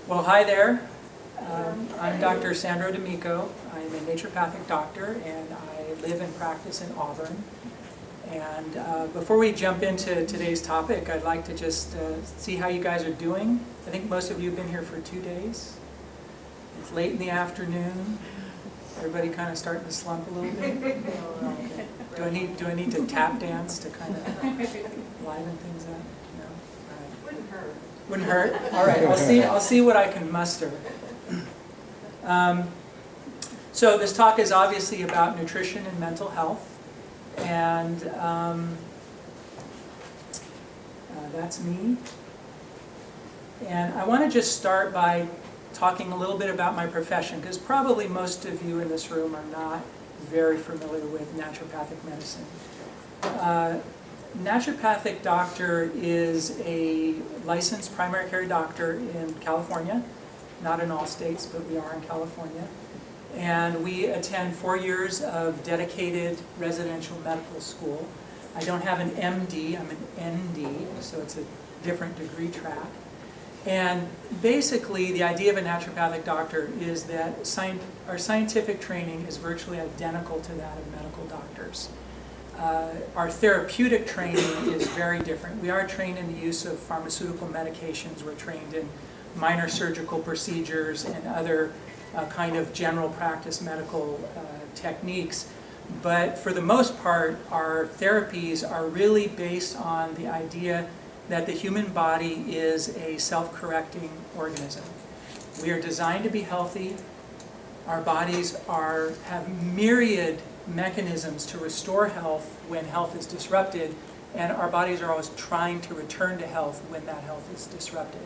Well, hi there. I'm Dr. Sandro D'Amico. I'm a naturopathic doctor, and I live and practice in Auburn. And before we jump into today's topic, I'd like to just see how you guys are doing. I think most of you have been here for 2 days. It's late in the afternoon. Everybody kind of starting to slump a little bit. Okay. Do I need to tap dance to kind of liven things up? No. All right. Wouldn't hurt. Wouldn't hurt. All right. I'll see what I can muster. So this talk is obviously about nutrition and mental health, and that's me. And I want to just start by talking a little bit about my profession, because probably most of you in this room are not very familiar with naturopathic medicine. Naturopathic doctor is a licensed primary care doctor in California, not in all states, but we are in California. And we attend 4 years of dedicated residential medical school. I don't have an MD, I'm an ND, so it's a different degree track. And basically, the idea of a naturopathic doctor is that our scientific training is virtually identical to that of medical doctors. Our therapeutic training is very different. We are trained in the use of pharmaceutical medications. We're trained in minor surgical procedures and other kind of general practice medical techniques. But for the most part, our therapies are really based on the idea that the human body is a self-correcting organism. We are designed to be healthy. Our bodies have myriad mechanisms to restore health when health is disrupted, and our bodies are always trying to return to health when that health is disrupted.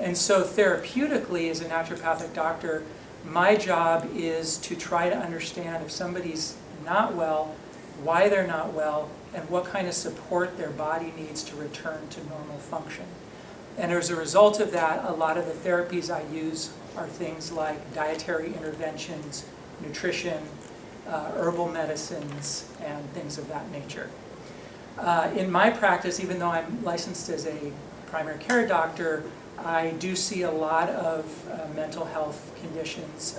And so therapeutically, as a naturopathic doctor, my job is to try to understand if somebody's not well, why they're not well, and what kind of support their body needs to return to normal function. And as a result of that, a lot of the therapies I use are things like dietary interventions, nutrition, herbal medicines, and things of that nature. In my practice, even though I'm licensed as a primary care doctor, I do see a lot of mental health conditions.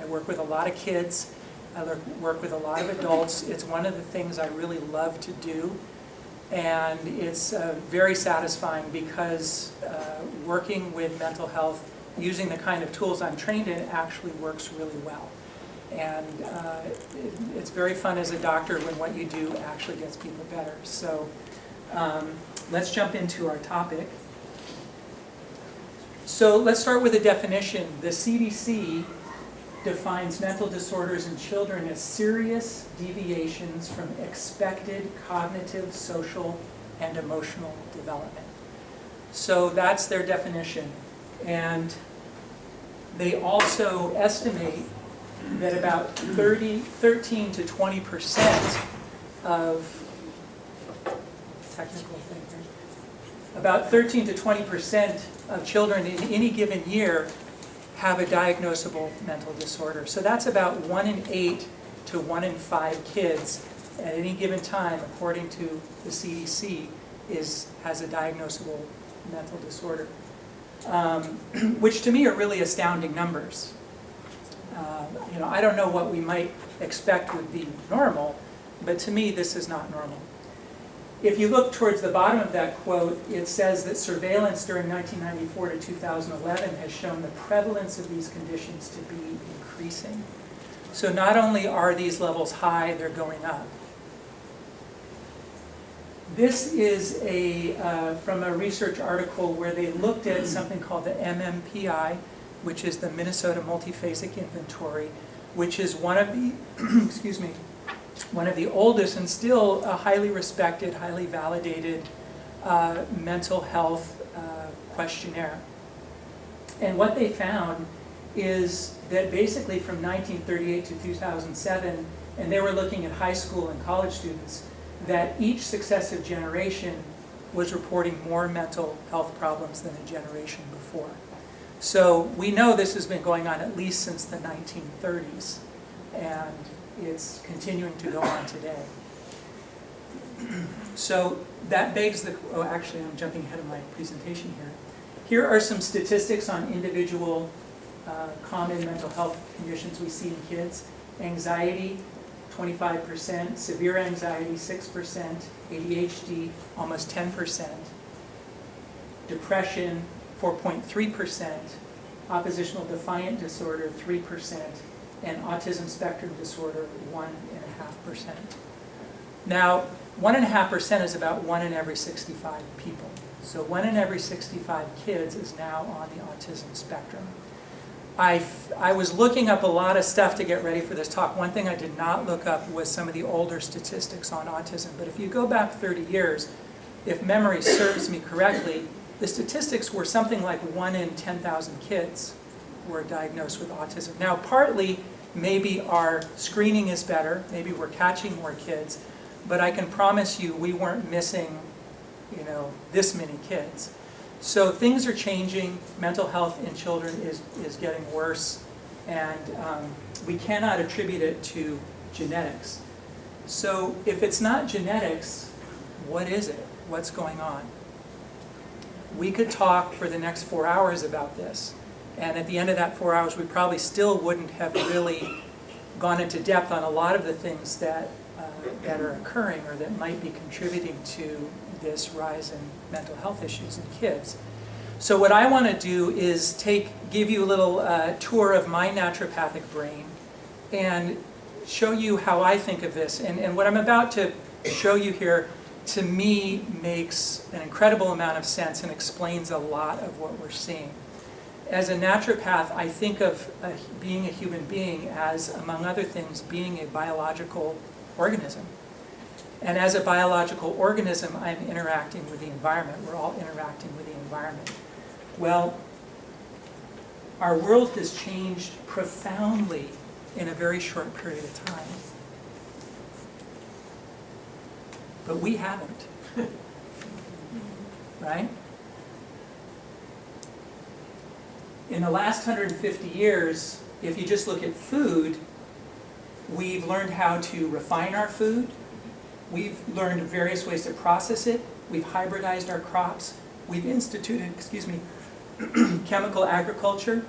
I work with a lot of kids. I work with a lot of adults. It's one of the things I really love to do, and it's very satisfying because working with mental health using the kind of tools I'm trained in actually works really well. And it's very fun as a doctor when what you do actually gets people better. So let's jump into our topic. So let's start with a definition. The CDC defines mental disorders in children as serious deviations from expected cognitive, social, and emotional development. So that's their definition. And they also estimate that about 13 to 20% of technical thinking, about 13 to 20% of children in any given year have a diagnosable mental disorder. So that's about 1 in 8 to 1 in 5 kids at any given time, according to the CDC, has a diagnosable mental disorder, which to me are really astounding numbers. I don't know what we might expect would be normal, but to me this is not normal. If you look towards the bottom of that quote, it says that surveillance during 1994 to 2011 has shown the prevalence of these conditions to be increasing. So not only are these levels high, they're going up. This is from a research article where they looked at something called the MMPI, which is the Minnesota Multiphasic Inventory, which is one of the, excuse me, one of the oldest and still highly respected, highly validated mental health questionnaire. And what they found is that basically from 1938 to 2007, and they were looking at high school and college students, that each successive generation was reporting more mental health problems than a generation before. So we know this has been going on at least since the 1930s, and it's continuing to go on today. So that begs the, oh actually I'm jumping ahead of my presentation here. Here are some statistics on individual common mental health conditions we see in kids. Anxiety, 25%, severe anxiety, 6%, ADHD, almost 10%, depression, 4.3%, oppositional defiant disorder, 3%, and autism spectrum disorder, 1.5%. Now, 1.5% is about 1 in every 65 people. So 1 in every 65 kids is now on the autism spectrum. I was looking up a lot of stuff to get ready for this talk. One thing I did not look up was some of the older statistics on autism. But if you go back 30 years, if memory serves me correctly, the statistics were something like 1 in 10,000 kids were diagnosed with autism. Now, partly, maybe our screening is better, maybe we're catching more kids, but I can promise you we weren't missing, this many kids. So things are changing. Mental health in children is getting worse, and we cannot attribute it to genetics. So if it's not genetics, what is it? What's going on? We could talk for the next 4 hours about this, and at the end of that 4 hours, we probably still wouldn't have really gone into depth on a lot of the things that are occurring or that might be contributing to this rise in mental health issues in kids. So what I want to do is give you a little tour of my naturopathic brain and show you how I think of this. And what I'm about to show you here, to me, makes an incredible amount of sense and explains a lot of what we're seeing. As a naturopath, I think of being a human being as, among other things, being a biological organism. And as a biological organism, I'm interacting with the environment. We're all interacting with the environment. Well, our world has changed profoundly in a very short period of time. But we haven't. Right? In the last 150 years, if you just look at food, we've learned how to refine our food. We've learned various ways to process it. We've hybridized our crops. We've instituted, chemical agriculture.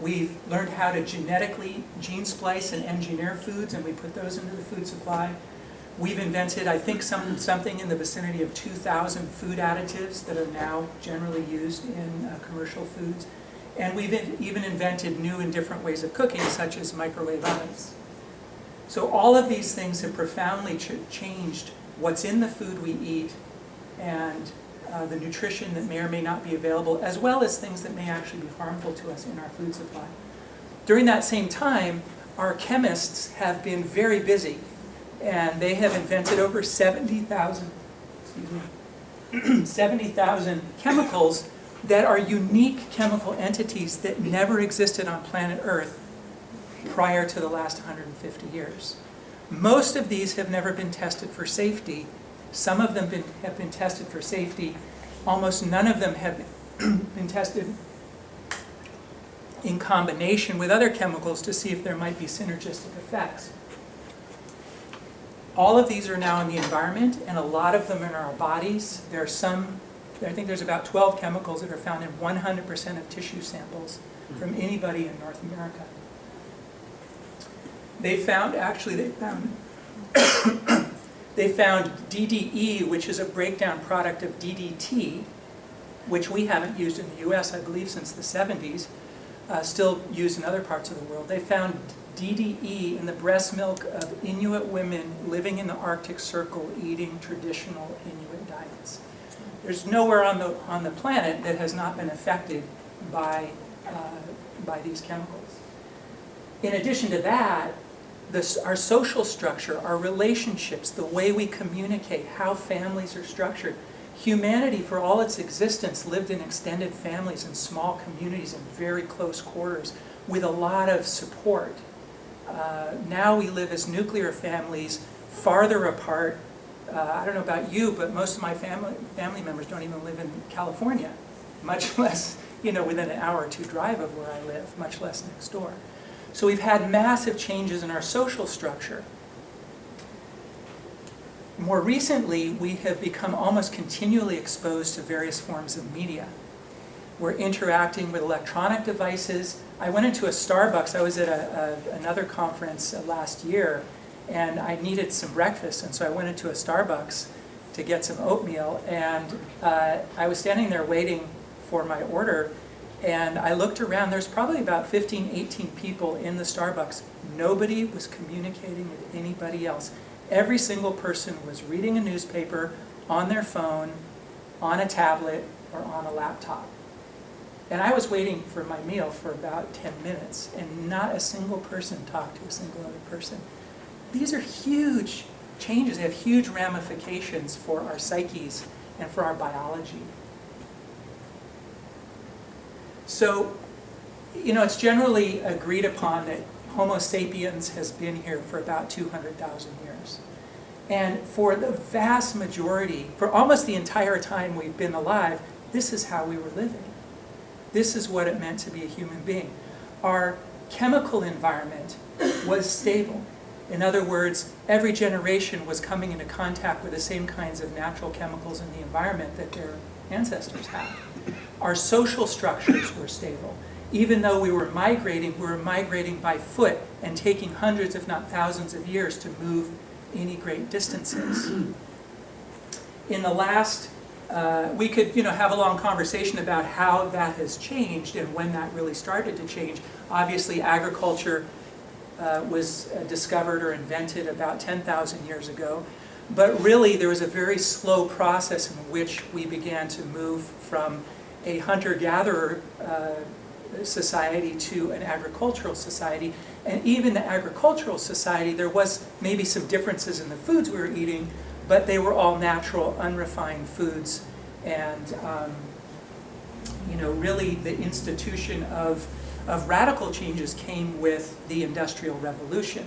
We've learned how to genetically gene splice and engineer foods, and we put those into the food supply. We've invented, I think, something in the vicinity of 2,000 food additives that are now generally used in commercial foods. And we've even invented new and different ways of cooking, such as microwave ovens. So all of these things have profoundly changed what's in the food we eat and the nutrition that may or may not be available, as well as things that may actually be harmful to us in our food supply. During that same time, our chemists have been very busy, and they have invented over 70,000 chemicals that are unique chemical entities that never existed on planet Earth prior to the last 150 years. Most of these have never been tested for safety. Some of them have been tested for safety. Almost none of them have been tested in combination with other chemicals to see if there might be synergistic effects. All of these are now in the environment, and a lot of them are in our bodies. There are some, I think there's about 12 chemicals that are found in 100% of tissue samples from anybody in North America. They found DDE, which is a breakdown product of DDT, which we haven't used in the US, I believe, since the 70s, still used in other parts of the world. They found DDE in the breast milk of Inuit women living in the Arctic Circle eating traditional Inuit diets. There's nowhere on the planet that has not been affected by these chemicals. In addition to that, our social structure, our relationships, the way we communicate, how families are structured. Humanity, for all its existence, lived in extended families and small communities in very close quarters with a lot of support. Now we live as nuclear families, farther apart. I don't know about you, but most of my family members don't even live in California, much less, within an hour or two drive of where I live, much less next door. So we've had massive changes in our social structure. More recently, we have become almost continually exposed to various forms of media. We're interacting with electronic devices. I went into a Starbucks. I was at another conference last year, and I needed some breakfast, and so I went into a Starbucks to get some oatmeal, and I was standing there waiting for my order, and I looked around. There's probably about 15, 18 people in the Starbucks. Nobody was communicating with anybody else. Every single person was reading a newspaper on their phone, on a tablet, or on a laptop. And I was waiting for my meal for about 10 minutes, and not a single person talked to a single other person. These are huge changes. They have huge ramifications for our psyches and for our biology. So, it's generally agreed upon that Homo sapiens has been here for about 200,000 years. And for the vast majority, for almost the entire time we've been alive, this is how we were living. This is what it meant to be a human being. Our chemical environment was stable. In other words, every generation was coming into contact with the same kinds of natural chemicals in the environment that their ancestors had. Our social structures were stable. Even though we were migrating by foot and taking hundreds, if not thousands of years to move any great distances. In the last, we could have a long conversation about how that has changed and when that really started to change. Obviously, agriculture was discovered or invented about 10,000 years ago. But really, there was a very slow process in which we began to move from a hunter-gatherer society to an agricultural society. And even the agricultural society, there was maybe some differences in the foods we were eating, but they were all natural, unrefined foods. And really the institution of radical changes came with the Industrial Revolution.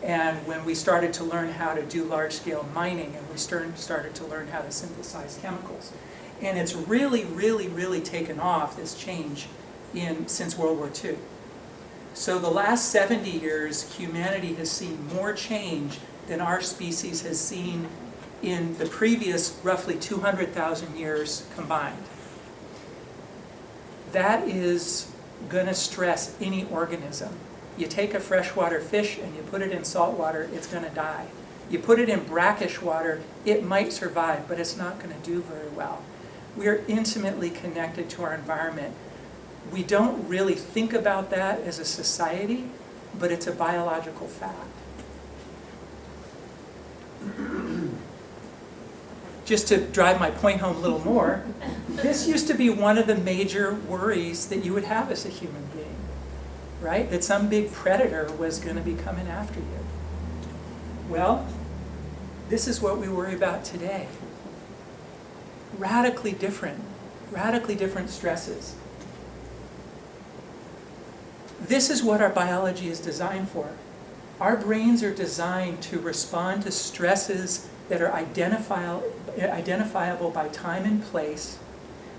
And when we started to learn how to do large-scale mining, and we started to learn how to synthesize chemicals. And it's really, really, really taken off, this change, since World War II. So the last 70 years, humanity has seen more change than our species has seen in the previous roughly 200,000 years combined. That is going to stress any organism. You take a freshwater fish and you put it in salt water, it's going to die. You put it in brackish water, it might survive, but it's not going to do very well. We are intimately connected to our environment. We don't really think about that as a society, but it's a biological fact. Just to drive my point home a little more, this used to be one of the major worries that you would have as a human being, right? That some big predator was going to be coming after you. Well, this is what we worry about today. Radically different stresses. This is what our biology is designed for. Our brains are designed to respond to stresses that are identifiable by time and place,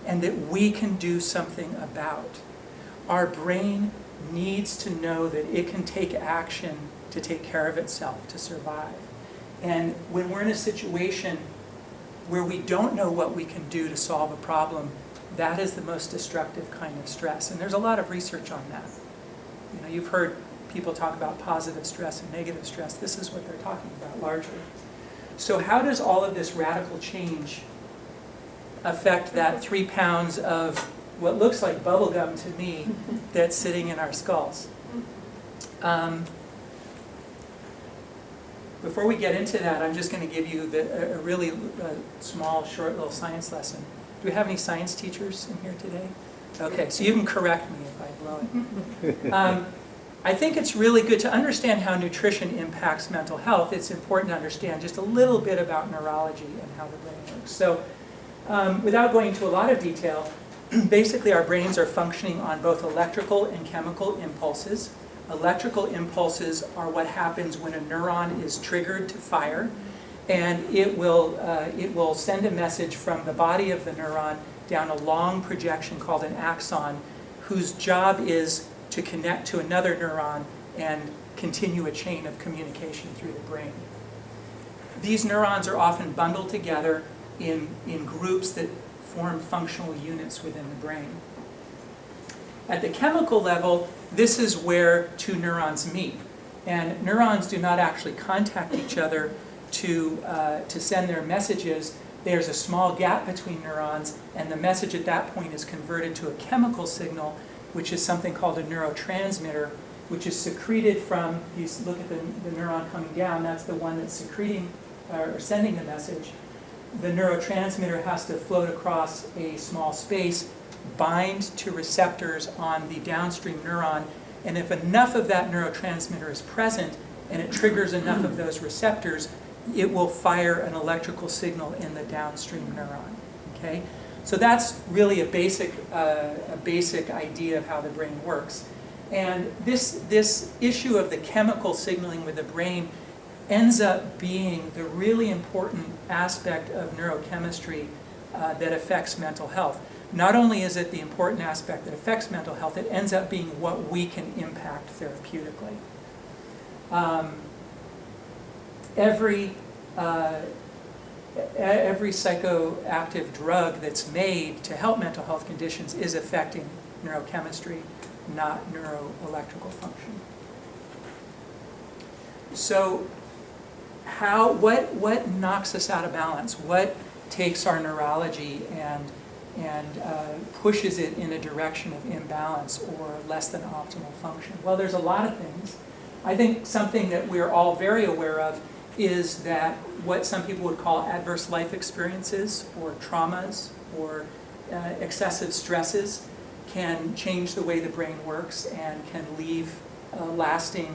and that we can do something about. Our brain needs to know that it can take action to take care of itself, to survive. And when we're in a situation where we don't know what we can do to solve a problem, that is the most destructive kind of stress. And there's a lot of research on that. You've heard people talk about positive stress and negative stress. This is what they're talking about largely. So how does all of this radical change affect that 3 pounds of what looks like bubble gum to me that's sitting in our skulls? Before we get into that, I'm just going to give you a really small, short little science lesson. Do we have any science teachers in here today? Okay, so you can correct me if I blow it. I think it's really good to understand how nutrition impacts mental health. It's important to understand just a little bit about neurology and how the brain works. So without going into a lot of detail, basically our brains are functioning on both electrical and chemical impulses. Electrical impulses are what happens when a neuron is triggered to fire, and it will send a message from the body of the neuron down a long projection called an axon, whose job is to connect to another neuron and continue a chain of communication through the brain. These neurons are often bundled together in groups that form functional units within the brain. At the chemical level, this is where two neurons meet. And neurons do not actually contact each other to send their messages. There's a small gap between neurons, and the message at that point is converted to a chemical signal, which is something called a neurotransmitter, which is secreted from, you look at the neuron coming down, that's the one that's secreting or sending the message. The neurotransmitter has to float across a small space, bind to receptors on the downstream neuron, and if enough of that neurotransmitter is present and it triggers enough of those receptors, it will fire an electrical signal in the downstream neuron. Okay? So that's really a basic idea of how the brain works. And this issue of the chemical signaling with the brain ends up being the really important aspect of neurochemistry that affects mental health. Not only is it the important aspect that affects mental health, it ends up being what we can impact therapeutically. Every psychoactive drug that's made to help mental health conditions is affecting neurochemistry, not neuroelectrical function. So what knocks us out of balance? What takes our neurology and pushes it in a direction of imbalance or less than optimal function? Well, there's a lot of things. I think something that we're all very aware of is that what some people would call adverse life experiences or traumas or excessive stresses can change the way the brain works and can leave lasting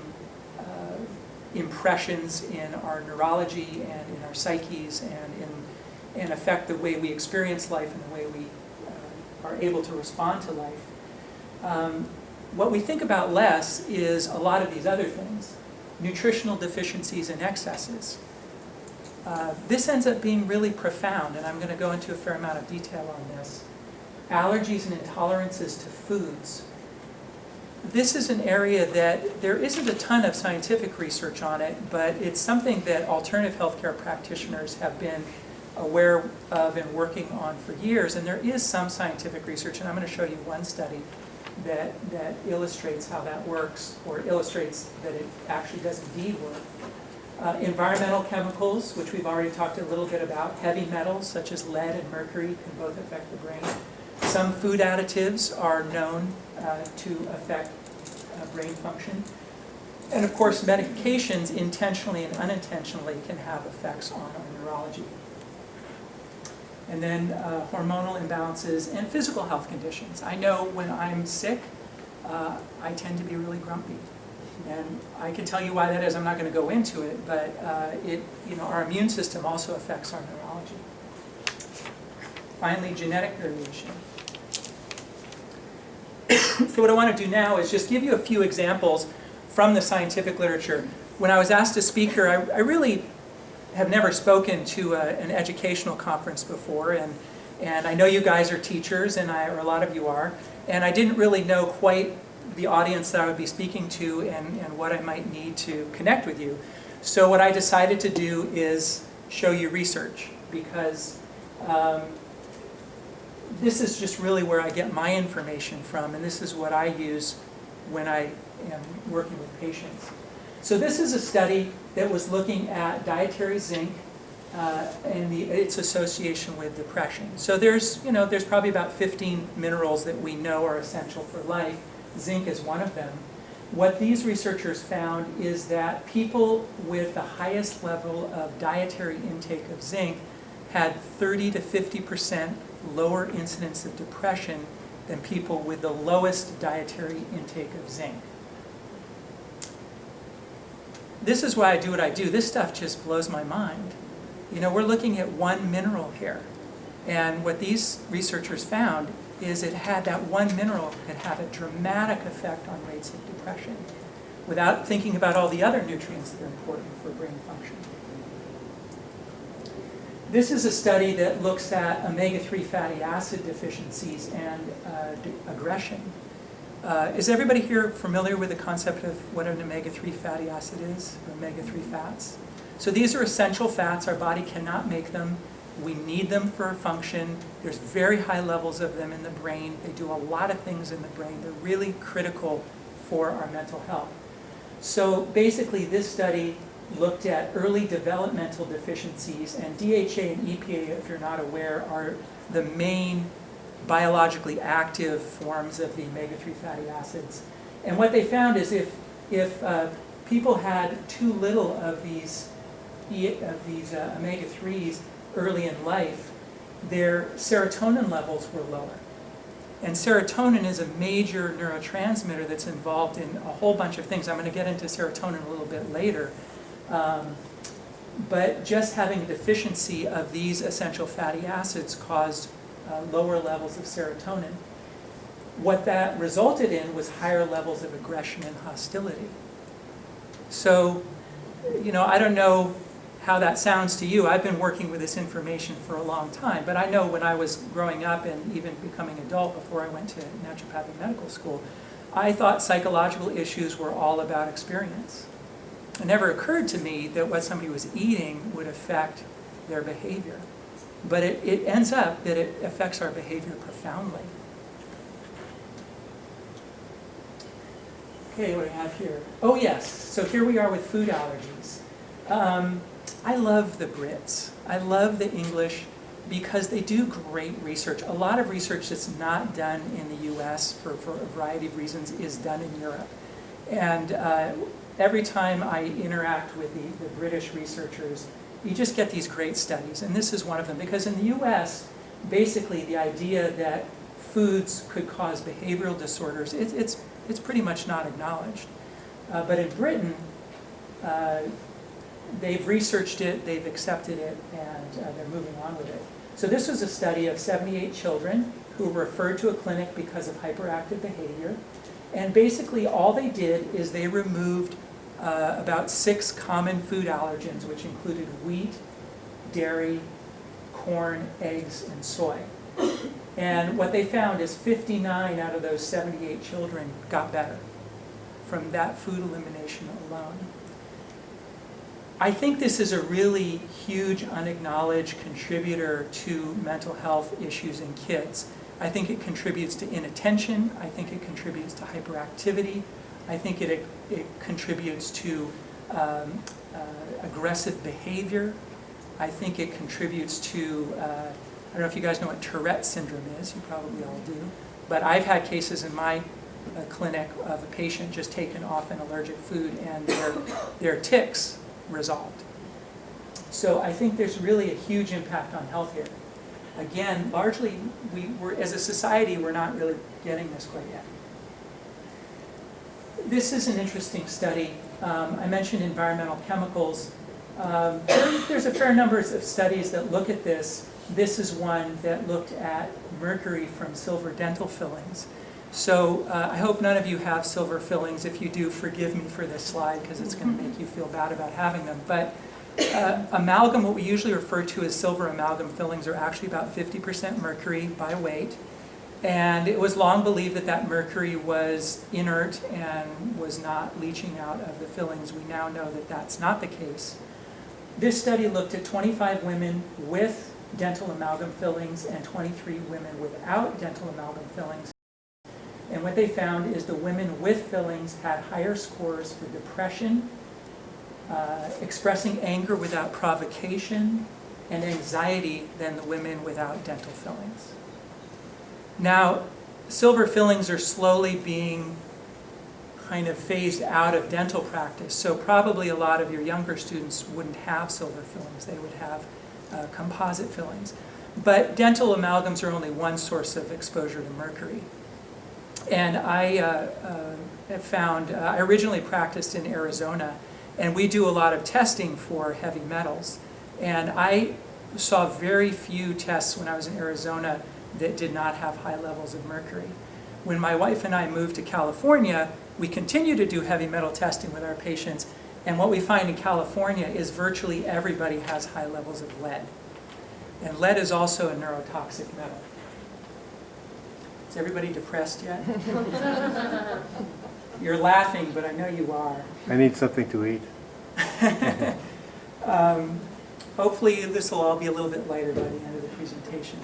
impressions in our neurology and in our psyches and affect the way we experience life and the way we are able to respond to life. What we think about less is a lot of these other things. Nutritional deficiencies and excesses. This ends up being really profound, and I'm going to go into a fair amount of detail on this. Allergies and intolerances to foods. This is an area that there isn't a ton of scientific research on it, but it's something that alternative healthcare practitioners have been aware of and working on for years, and there is some scientific research, and I'm going to show you one study that illustrates how that works, or illustrates that it actually does indeed work. Environmental chemicals, which we've already talked a little bit about, heavy metals such as lead and mercury can both affect the brain. Some food additives are known to affect brain function. And of course, medications, intentionally and unintentionally, can have effects on our neurology. And then hormonal imbalances and physical health conditions. I know when I'm sick, I tend to be really grumpy. And I can tell you why that is. I'm not going to go into it, but our immune system also affects our neurology. Finally, genetic variation. So what I want to do now is just give you a few examples from the scientific literature. When I was asked to speak here, I really have never spoken to an educational conference before, and I know you guys are teachers, or a lot of you are, and I didn't really know quite the audience that I would be speaking to and what I might need to connect with you. So what I decided to do is show you research, because this is just really where I get my information from, and this is what I use when I am working with patients. So this is a study that was looking at dietary zinc and its association with depression. So there's probably about 15 minerals that we know are essential for life. Zinc is one of them. What these researchers found is that people with the highest level of dietary intake of zinc had 30 to 50% lower incidence of depression than people with the lowest dietary intake of zinc. This is why I do what I do. This stuff just blows my mind. We're looking at one mineral here. And what these researchers found is that one mineral could have a dramatic effect on rates of depression without thinking about all the other nutrients that are important for brain function. This is a study that looks at omega-3 fatty acid deficiencies and aggression. Is everybody here familiar with the concept of what an omega-3 fatty acid is, or omega-3 fats? So these are essential fats. Our body cannot make them. We need them for function. There's very high levels of them in the brain. They do a lot of things in the brain. They're really critical for our mental health. So basically this study looked at early developmental deficiencies, and DHA and EPA, if you're not aware, are the main biologically active forms of the omega-3 fatty acids. And what they found is if people had too little of these omega-3s early in life, their serotonin levels were lower. And serotonin is a major neurotransmitter that's involved in a whole bunch of things. I'm going to get into serotonin a little bit later. But just having a deficiency of these essential fatty acids caused lower levels of serotonin. What that resulted in was higher levels of aggression and hostility. So, I don't know how that sounds to you. I've been working with this information for a long time, but I know when I was growing up and even becoming adult before I went to naturopathic medical school, I thought psychological issues were all about experience. It never occurred to me that what somebody was eating would affect their behavior. But it ends up that it affects our behavior profoundly. Okay, what do I have here? Oh yes, so here we are with food allergies. I love the Brits. I love the English because they do great research. A lot of research that's not done in the US for a variety of reasons is done in Europe. And every time I interact with the British researchers, you just get these great studies, and this is one of them. Because in the US, basically the idea that foods could cause behavioral disorders, it's pretty much not acknowledged. But in Britain, they've researched it, they've accepted it, and they're moving on with it. So this was a study of 78 children who were referred to a clinic because of hyperactive behavior. And basically all they did is they removed about 6 common food allergens, which included wheat, dairy, corn, eggs, and soy. And what they found is 59 out of those 78 children got better from that food elimination alone. I think this is a really huge unacknowledged contributor to mental health issues in kids. I think it contributes to inattention. I think it contributes to hyperactivity. I think it contributes to aggressive behavior. I think it contributes to, I don't know if you guys know what Tourette syndrome is, you probably all do, but I've had cases in my clinic of a patient just taken off an allergic food and their tics resolved. So I think there's really a huge impact on health here. Again, largely, as a society, we're not really getting this quite yet. This is an interesting study. I mentioned environmental chemicals. There's a fair number of studies that look at this. This is one that looked at mercury from silver dental fillings. So I hope none of you have silver fillings. If you do, forgive me for this slide because it's going to make you feel bad about having them. But amalgam, what we usually refer to as silver amalgam fillings, are actually about 50% mercury by weight. And it was long believed that that mercury was inert and was not leaching out of the fillings. We now know that that's not the case. This study looked at 25 women with dental amalgam fillings and 23 women without dental amalgam fillings. And what they found is the women with fillings had higher scores for depression, expressing anger without provocation, and anxiety than the women without dental fillings. Now, silver fillings are slowly being kind of phased out of dental practice, so probably a lot of your younger students wouldn't have silver fillings. They would have composite fillings. But dental amalgams are only one source of exposure to mercury. And I have found, I originally practiced in Arizona, and we do a lot of testing for heavy metals. And I saw very few tests when I was in Arizona that did not have high levels of mercury. When my wife and I moved to California, we continue to do heavy metal testing with our patients, and what we find in California is virtually everybody has high levels of lead. And lead is also a neurotoxic metal. Is everybody depressed yet? You're laughing, but I know you are. I need something to eat. hopefully this will all be a little bit lighter by the end of the presentation.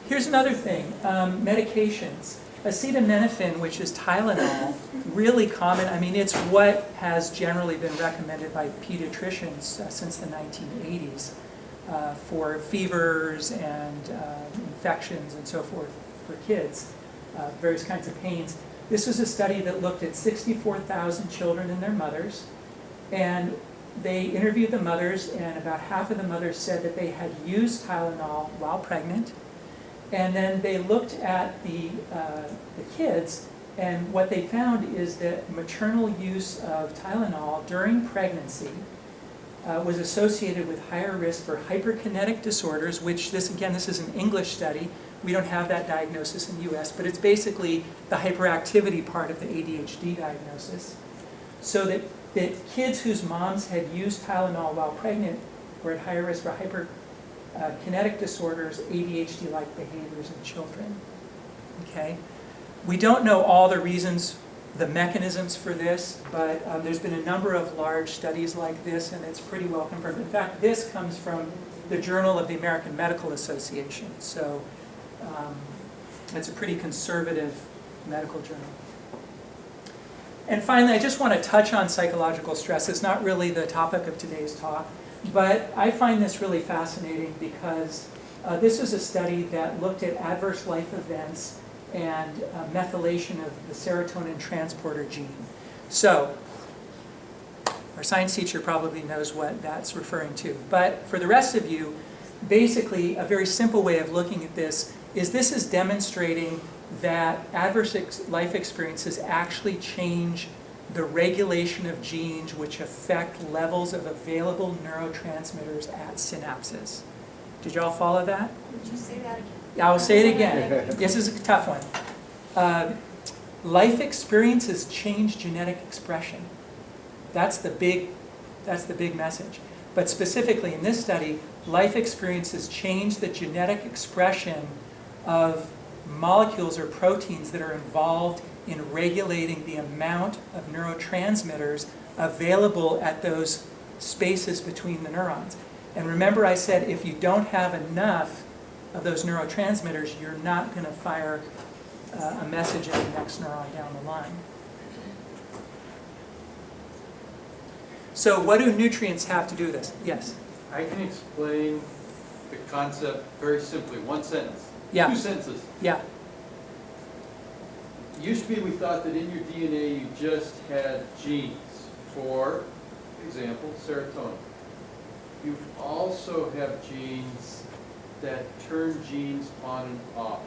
Here's another thing, medications. Acetaminophen, which is Tylenol, really common. I mean, it's what has generally been recommended by pediatricians since the 1980s for fevers and infections and so forth for kids, various kinds of pains. This was a study that looked at 64,000 children and their mothers, and they interviewed the mothers, and about half of the mothers said that they had used Tylenol while pregnant. And then they looked at the kids, and what they found is that maternal use of Tylenol during pregnancy was associated with higher risk for hyperkinetic disorders, which this is an English study. We don't have that diagnosis in the US, but it's basically the hyperactivity part of the ADHD diagnosis. So that kids whose moms had used Tylenol while pregnant were at higher risk for hyperkinetic disorders, ADHD-like behaviors in children. Okay? We don't know all the reasons, the mechanisms for this, but there's been a number of large studies like this, and it's pretty well confirmed. In fact, this comes from the Journal of the American Medical Association, so it's a pretty conservative medical journal. And finally, I just want to touch on psychological stress. It's not really the topic of today's talk, but I find this really fascinating because this was a study that looked at adverse life events and methylation of the serotonin transporter gene. So, our science teacher probably knows what that's referring to. But for the rest of you, basically a very simple way of looking at this is demonstrating that adverse life experiences actually change the regulation of genes which affect levels of available neurotransmitters at synapses. Did you all follow that? Would you say that again? I will say it again. This is a tough one. Life experiences change genetic expression. That's the big message. But specifically in this study, life experiences change the genetic expression of molecules or proteins that are involved in regulating the amount of neurotransmitters available at those spaces between the neurons. And remember I said if you don't have enough of those neurotransmitters, you're not going to fire a message in the next neuron down the line. So what do nutrients have to do with this? Yes? I can explain the concept very simply. One sentence. Yeah. 2 sentences. Yeah. It used to be we thought that in your DNA you just had genes. For example, serotonin. You also have genes that turn genes on and off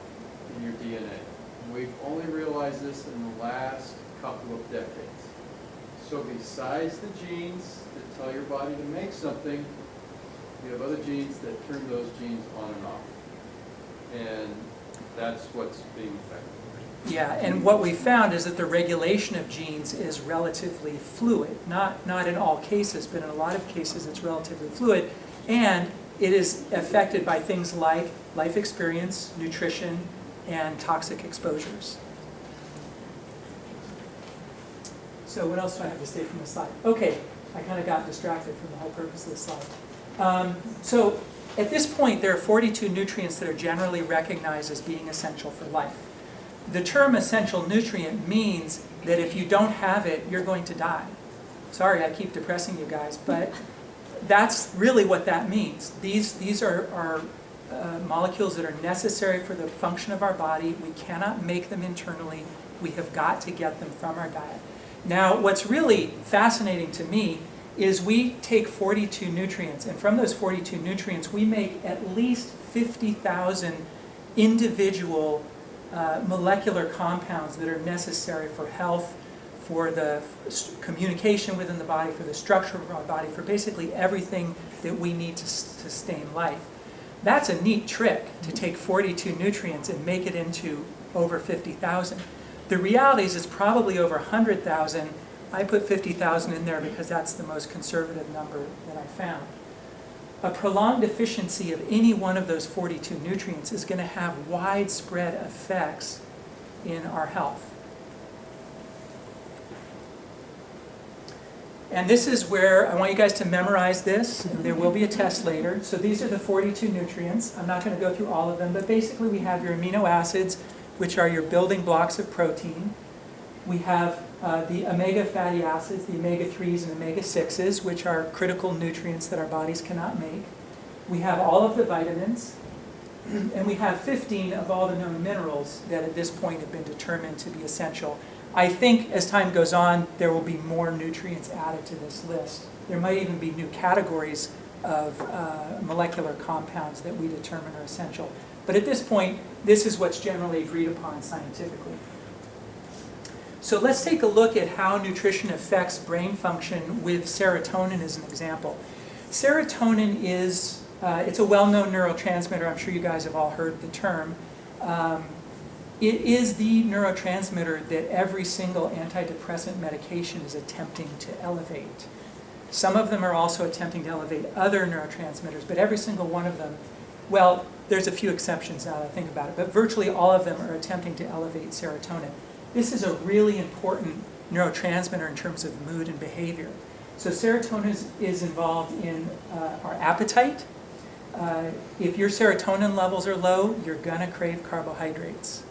in your DNA. And we've only realized this in the last couple of decades. So besides the genes that tell your body to make something, you have other genes that turn those genes on and off. And that's what's being affected. Yeah, and what we found is that the regulation of genes is relatively fluid. Not in all cases, but in a lot of cases it's relatively fluid. And it is affected by things like life experience, nutrition, and toxic exposures. So what else do I have to say from this slide? Okay, I kind of got distracted from the whole purpose of this slide. So at this point, there are 42 nutrients that are generally recognized as being essential for life. The term essential nutrient means that if you don't have it, you're going to die. Sorry, I keep depressing you guys, but that's really what that means. These are molecules that are necessary for the function of our body. We cannot make them internally. We have got to get them from our diet. Now, what's really fascinating to me is we take 42 nutrients, and from those 42 nutrients, we make at least 50,000 individual molecular compounds that are necessary for health, for the communication within the body, for the structure of our body, for basically everything that we need to sustain life. That's a neat trick, to take 42 nutrients and make it into over 50,000. The reality is it's probably over 100,000. I put 50,000 in there because that's the most conservative number that I found. A prolonged deficiency of any one of those 42 nutrients is going to have widespread effects in our health. And this is where I want you guys to memorize this, and there will be a test later. So these are the 42 nutrients. I'm not going to go through all of them, but basically we have your amino acids, which are your building blocks of protein. We have the omega fatty acids, the omega-3s and omega-6s, which are critical nutrients that our bodies cannot make. We have all of the vitamins, and we have 15 of all the known minerals that at this point have been determined to be essential. I think as time goes on, there will be more nutrients added to this list. There might even be new categories of molecular compounds that we determine are essential. But at this point, this is what's generally agreed upon scientifically. So let's take a look at how nutrition affects brain function with serotonin as an example. Serotonin is, it's a well-known neurotransmitter. I'm sure you guys have all heard the term. It is the neurotransmitter that every single antidepressant medication is attempting to elevate. Some of them are also attempting to elevate other neurotransmitters, but every single one of them, well, there's a few exceptions now that I think about it, but virtually all of them are attempting to elevate serotonin. This is a really important neurotransmitter in terms of mood and behavior. So serotonin is involved in our appetite. If your serotonin levels are low, you're gonna crave carbohydrates.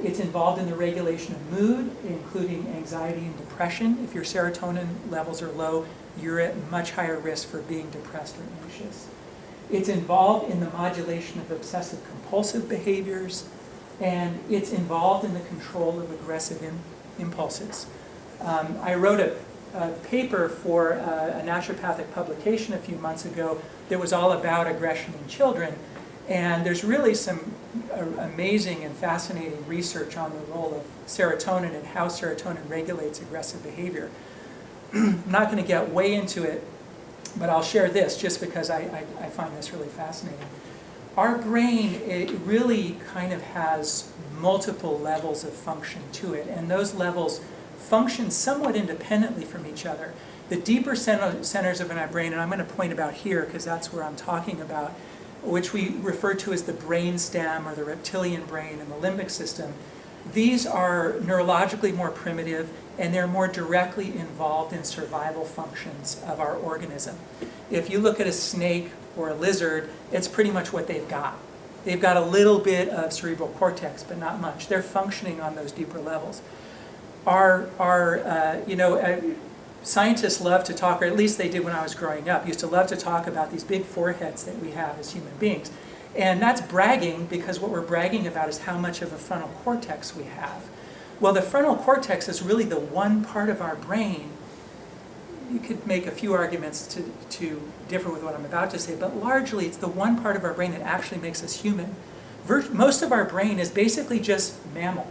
It's involved in the regulation of mood, including anxiety and depression. If your serotonin levels are low, you're at much higher risk for being depressed or anxious. It's involved in the modulation of obsessive-compulsive behaviors, and it's involved in the control of aggressive impulses. I wrote a paper for a naturopathic publication a few months ago that was all about aggression in children. And there's really some amazing and fascinating research on the role of serotonin and how serotonin regulates aggressive behavior. I'm not going to get way into it, but I'll share this just because I find this really fascinating. Our brain, it really kind of has multiple levels of function to it, and those levels function somewhat independently from each other. The deeper centers of our brain, and I'm going to point about here because that's where I'm talking about, which we refer to as the brain stem or the reptilian brain and the limbic system. These are neurologically more primitive, and they're more directly involved in survival functions of our organism. If you look at a snake or a lizard, it's pretty much what they've got. They've got a little bit of cerebral cortex, but not much. They're functioning on those deeper levels. Scientists love to talk, or at least they did when I was growing up, used to love to talk about these big foreheads that we have as human beings. And that's bragging, because what we're bragging about is how much of a frontal cortex we have. Well, the frontal cortex is really the one part of our brain. You could make a few arguments to differ with what I'm about to say, but largely it's the one part of our brain that actually makes us human. Most of our brain is basically just mammal.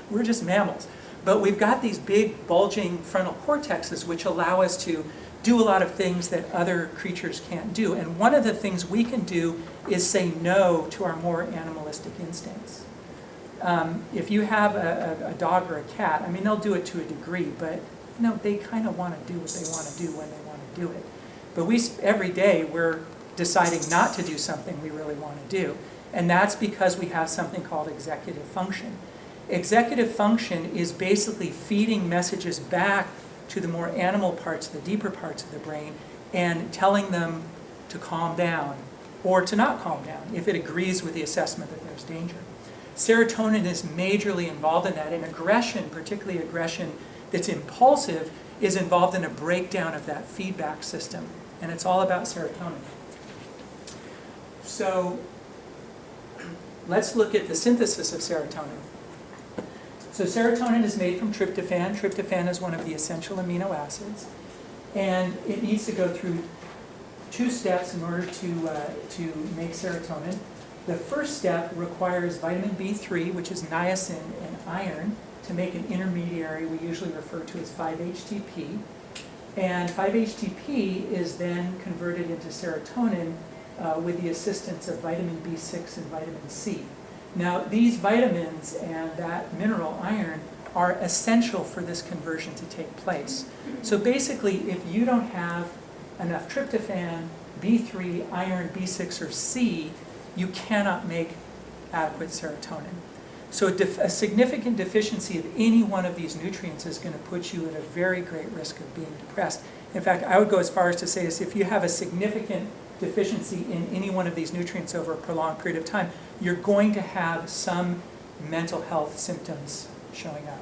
We're just mammals. But we've got these big bulging frontal cortexes which allow us to do a lot of things that other creatures can't do. And one of the things we can do is say no to our more animalistic instincts. If you have a dog or a cat, I mean, they'll do it to a degree, but they kind of want to do what they want to do when they want to do it. But every day we're deciding not to do something we really want to do. And that's because we have something called executive function. Executive function is basically feeding messages back to the more animal parts, the deeper parts of the brain, and telling them to calm down or to not calm down if it agrees with the assessment that there's danger. Serotonin is majorly involved in that, and aggression, particularly aggression that's impulsive, is involved in a breakdown of that feedback system, and it's all about serotonin. So let's look at the synthesis of serotonin. So serotonin is made from tryptophan. Tryptophan is one of the essential amino acids, and it needs to go through two steps in order to make serotonin. The first step requires vitamin B3, which is niacin and iron, to make an intermediary we usually refer to as 5-HTP. And 5-HTP is then converted into serotonin with the assistance of vitamin B6 and vitamin C. Now, these vitamins and that mineral, iron, are essential for this conversion to take place. So basically, if you don't have enough tryptophan, B3, iron, B6, or C, you cannot make adequate serotonin. So a significant deficiency of any one of these nutrients is going to put you at a very great risk of being depressed. In fact, I would go as far as to say this: if you have a significant deficiency in any one of these nutrients over a prolonged period of time, you're going to have some mental health symptoms showing up.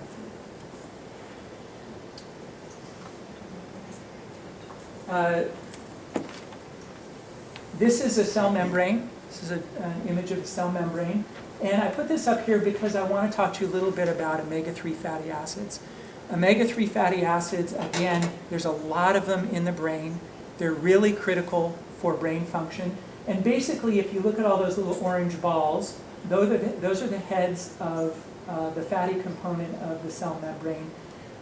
This is a cell membrane. This is an image of a cell membrane. And I put this up here because I want to talk to you a little bit about omega-3 fatty acids. Omega-3 fatty acids, again, there's a lot of them in the brain. They're really critical for brain function. And basically, if you look at all those little orange balls, those are the heads of the fatty component of the cell membrane.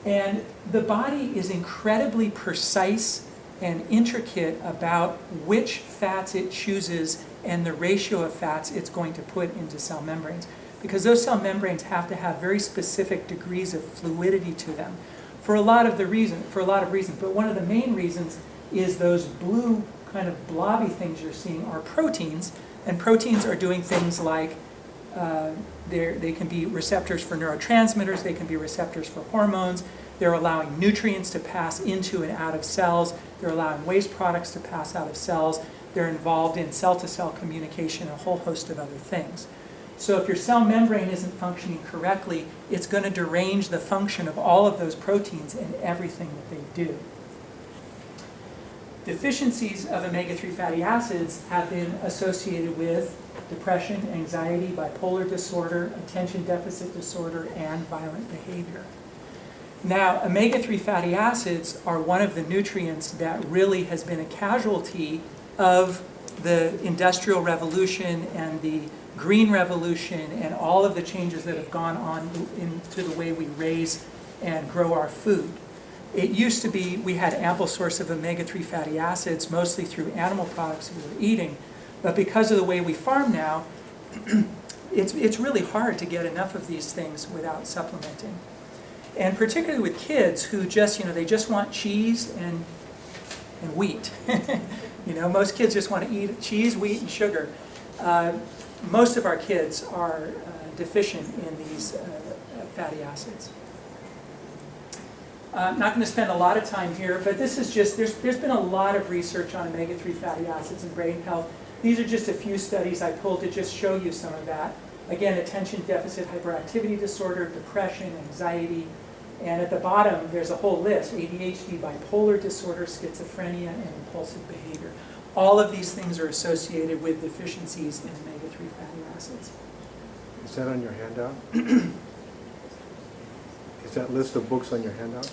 And the body is incredibly precise and intricate about which fats it chooses and the ratio of fats it's going to put into cell membranes. Because those cell membranes have to have very specific degrees of fluidity to them for a lot of reasons. But one of the main reasons is those blue kind of blobby things you're seeing are proteins, and proteins are doing things like they can be receptors for neurotransmitters, they can be receptors for hormones, they're allowing nutrients to pass into and out of cells, they're allowing waste products to pass out of cells, they're involved in cell-to-cell communication and a whole host of other things. So if your cell membrane isn't functioning correctly, it's going to derange the function of all of those proteins and everything that they do. Deficiencies of omega-3 fatty acids have been associated with depression, anxiety, bipolar disorder, attention deficit disorder, and violent behavior. Now, omega-3 fatty acids are one of the nutrients that really has been a casualty of the Industrial Revolution and the Green Revolution and all of the changes that have gone on into the way we raise and grow our food. It used to be we had ample source of omega-3 fatty acids, mostly through animal products we were eating, but because of the way we farm now, it's really hard to get enough of these things without supplementing. And particularly with kids who they just want cheese and wheat. Most kids just want to eat cheese, wheat, and sugar. Most of our kids are deficient in these fatty acids. I'm not going to spend a lot of time here, but this is just, there's been a lot of research on omega-3 fatty acids and brain health. These are just a few studies I pulled to just show you some of that. Again, attention deficit hyperactivity disorder, depression, anxiety, and at the bottom there's a whole list: ADHD, bipolar disorder, schizophrenia, and impulsive behavior. All of these things are associated with deficiencies in omega-3 fatty acids. Is that on your handout? Is that list of books on your handout?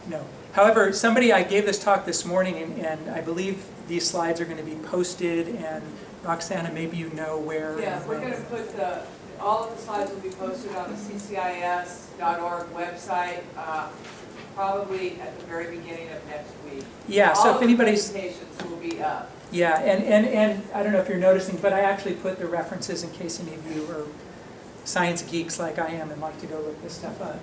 No. However, I gave this talk this morning, and I believe these slides are going to be posted, and Roxana, maybe you know where. Yeah, we're going to put all of the slides will be posted on the ccis.org website, probably at the very beginning of next week. Yeah, so if anybody's... All the presentations will be up. Yeah, and I don't know if you're noticing, but I actually put the references in case any of you are science geeks like I am and like to go look this stuff up.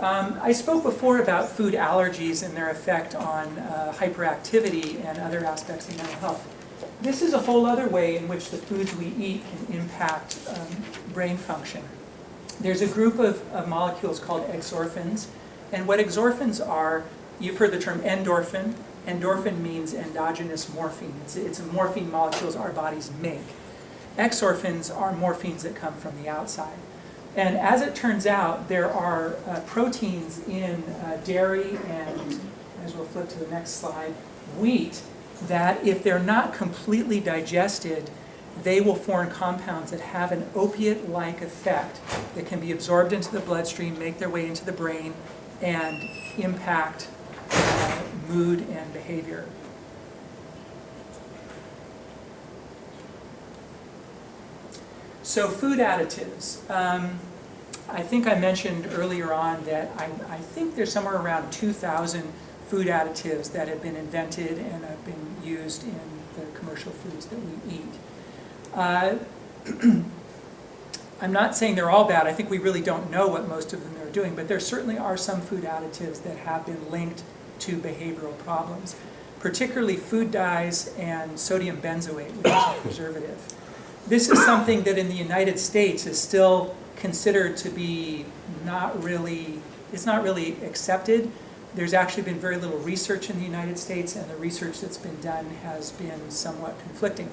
I spoke before about food allergies and their effect on hyperactivity and other aspects of mental health. This is a whole other way in which the foods we eat can impact brain function. There's a group of molecules called exorphins, and what exorphins are, you've heard the term endorphin. Endorphin means endogenous morphine. It's a morphine molecules our bodies make. Exorphins are morphines that come from the outside. And as it turns out, there are proteins in dairy and, as we'll flip to the next slide, wheat, that if they're not completely digested, they will form compounds that have an opiate-like effect that can be absorbed into the bloodstream, make their way into the brain, and impact mood and behavior. So food additives. I think I mentioned earlier on that I think there's somewhere around 2,000 food additives that have been invented and have been used in the commercial foods that we eat. I'm not saying they're all bad. I think we really don't know what most of them are doing, but there certainly are some food additives that have been linked to behavioral problems, particularly food dyes and sodium benzoate, which is a preservative. this is something that in the United States is still considered to be it's not really accepted. There's actually been very little research in the United States, and the research that's been done has been somewhat conflicting.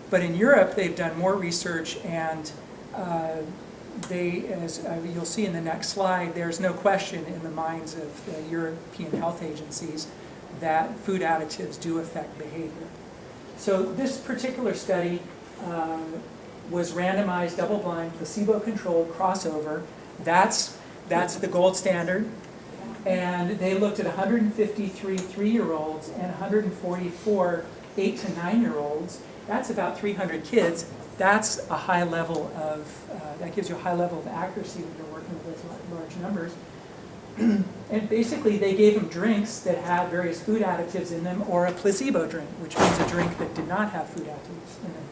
But in Europe, they've done more research, and as you'll see in the next slide, there's no question in the minds of the European health agencies that food additives do affect behavior. So this particular study was randomized, double-blind, placebo-controlled crossover. That's the gold standard. And they looked at 153 3-year-olds and 144 8 to 9-year-olds. That's about 300 kids. That's a high level of, that gives you a high level of accuracy when you're working with those large numbers. And basically they gave them drinks that had various food additives in them, or a placebo drink, which means a drink that did not have food additives in them.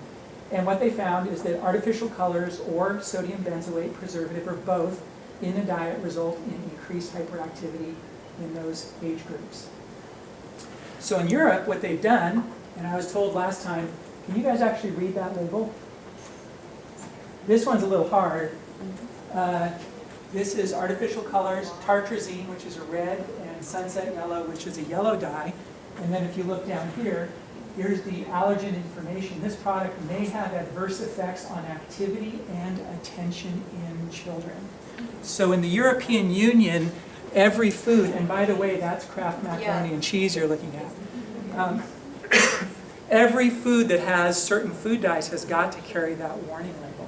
And what they found is that artificial colors or sodium benzoate preservative, or both, in the diet result in increased hyperactivity in those age groups. So in Europe, what they've done, and I was told last time, can you guys actually read that label? This one's a little hard. This is artificial colors, tartrazine, which is a red, and sunset yellow, which is a yellow dye. And then if you look down here, here's the allergen information. This product may have adverse effects on activity and attention in children. So in the European Union, every food, and by the way, that's Kraft macaroni and cheese you're looking at. Every food that has certain food dyes has got to carry that warning label.